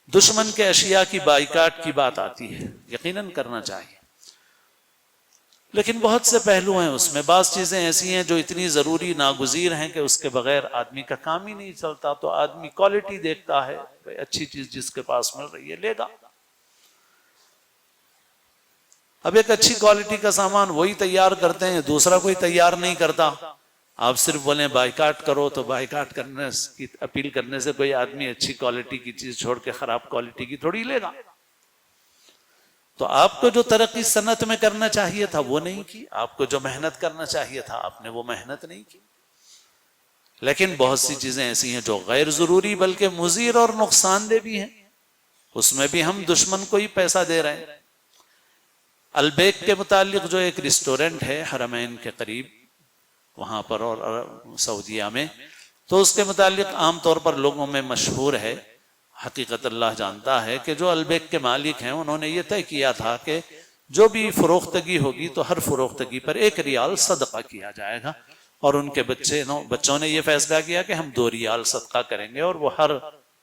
دشمن کے اشیاء کی بائیکاٹ کی بات آتی ہے، یقیناً کرنا چاہیے، لیکن بہت سے پہلو ہیں اس میں، بعض چیزیں ایسی ہیں جو اتنی ضروری ناگزیر ہیں کہ اس کے بغیر آدمی کا کام ہی نہیں چلتا، تو آدمی کوالٹی دیکھتا ہے، اچھی چیز جس کے پاس مل رہی ہے لے گا۔ اب ایک اچھی کوالٹی کا سامان وہی تیار کرتے ہیں، دوسرا کوئی تیار نہیں کرتا، آپ صرف بولیں بائیکاٹ کرو، تو بائیکاٹ کرنے کی اپیل کرنے سے کوئی آدمی اچھی کوالٹی کی چیز چھوڑ کے خراب کوالٹی کی تھوڑی لے گا۔ تو آپ کو جو ترقی صنعت میں کرنا چاہیے تھا وہ نہیں کی، آپ کو جو محنت کرنا چاہیے تھا آپ نے وہ محنت نہیں کی۔ لیکن بہت سی چیزیں ایسی ہیں جو غیر ضروری بلکہ مضر اور نقصان دہ بھی ہیں، اس میں بھی ہم دشمن کو ہی پیسہ دے رہے ہیں۔ البیک کے متعلق جو ایک ریسٹورنٹ ہے حرمین کے قریب وہاں پر اور سعودیہ میں، تو اس کے متعلق عام طور پر لوگوں میں مشہور ہے، حقیقت اللہ جانتا ہے کہ جو البیک کے مالک ہیں انہوں نے یہ طے کیا تھا کہ جو بھی فروختگی ہوگی تو ہر فروختگی پر 1 ریال صدقہ کیا جائے گا، اور ان کے بچوں نے یہ فیصلہ کیا کہ ہم 2 ریال صدقہ کریں گے، اور وہ ہر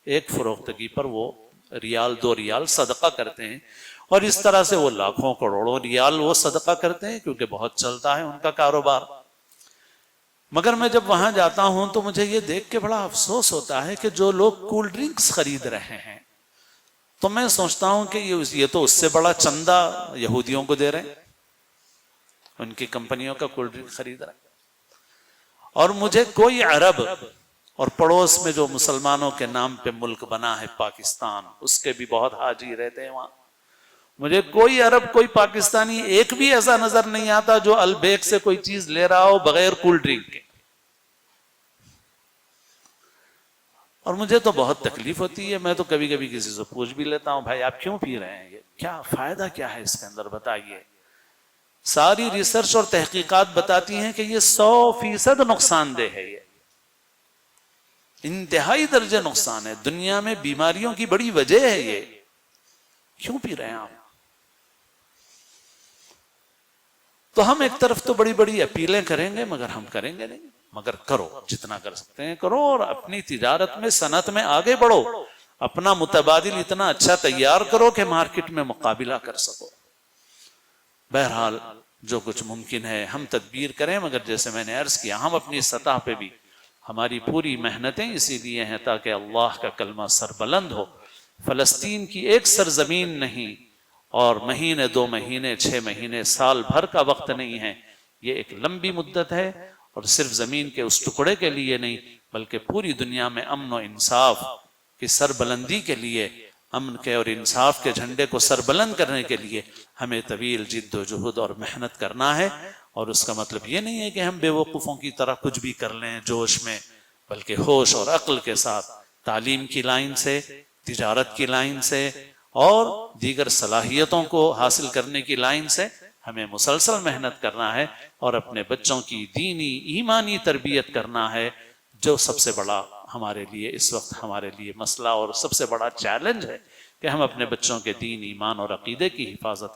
ایک فروختگی پر وہ 2 ریال صدقہ کرتے ہیں، اور اس طرح سے وہ لاکھوں کروڑوں ریال وہ صدقہ کرتے ہیں کیونکہ بہت چلتا ہے ان کا کاروبار۔ مگر میں جب وہاں جاتا ہوں تو مجھے یہ دیکھ کے بڑا افسوس ہوتا ہے کہ جو لوگ کول ڈرنکس خرید رہے ہیں، تو میں سوچتا ہوں کہ یہ تو اس سے بڑا چندہ یہودیوں کو دے رہے ہیں، ان کی کمپنیوں کا کول ڈرنک خرید رہے ہیں، اور مجھے کوئی عرب اور پڑوس میں جو مسلمانوں کے نام پہ ملک بنا ہے پاکستان، اس کے بھی بہت حاجی رہتے ہیں وہاں، مجھے کوئی عرب کوئی پاکستانی ایک بھی ایسا نظر نہیں آتا جو البیک سے کوئی چیز لے رہا ہو بغیر کول ڈرنک کے۔ اور مجھے تو بہت تکلیف ہوتی ہے، میں تو کبھی کبھی کسی سے پوچھ بھی لیتا ہوں، بھائی آپ کیوں پی رہے ہیں، یہ کیا فائدہ کیا ہے اس کے اندر بتائیے۔ ساری ریسرچ اور تحقیقات بتاتی ہیں کہ یہ 100% نقصان دہ ہے، یہ انتہائی درجے نقصان ہے، دنیا میں بیماریوں کی بڑی وجہ ہے، یہ کیوں پی رہے ہیں آپ؟ تو ہم ایک طرف تو بڑی بڑی اپیلیں کریں گے مگر ہم کریں گے نہیں، مگر کرو جتنا کر سکتے ہیں کرو، اور اپنی تجارت میں صنعت میں آگے بڑھو، اپنا متبادل اتنا اچھا تیار کرو کہ مارکیٹ میں مقابلہ کر سکو۔ بہرحال جو کچھ ممکن ہے ہم تدبیر کریں، مگر جیسے میں نے عرض کیا ہم اپنی سطح پہ بھی ہماری پوری محنتیں اسی لیے ہیں تاکہ اللہ کا کلمہ سربلند ہو۔ فلسطین کی ایک سرزمین نہیں، اور مہینے 2 مہینے 6 مہینے سال بھر کا وقت نہیں ہے، یہ ایک لمبی مدت ہے، اور صرف زمین کے اس ٹکڑے کے لیے نہیں بلکہ پوری دنیا میں امن و انصاف کی سربلندی کے لیے، امن کے اور انصاف کے جھنڈے کو سربلند کرنے کے لیے ہمیں طویل جد و جہد اور محنت کرنا ہے۔ اور اس کا مطلب یہ نہیں ہے کہ ہم بے وقوفوں کی طرح کچھ بھی کر لیں جوش میں، بلکہ ہوش اور عقل کے ساتھ تعلیم کی لائن سے، تجارت کی لائن سے اور دیگر صلاحیتوں کو حاصل کرنے کی لائن سے ہمیں مسلسل محنت کرنا ہے، اور اپنے بچوں کی دینی ایمانی تربیت کرنا ہے، جو سب سے بڑا ہمارے لیے اس وقت ہمارے لیے مسئلہ اور سب سے بڑا چیلنج ہے کہ ہم اپنے بچوں کے دین، ایمان اور عقیدے کی حفاظت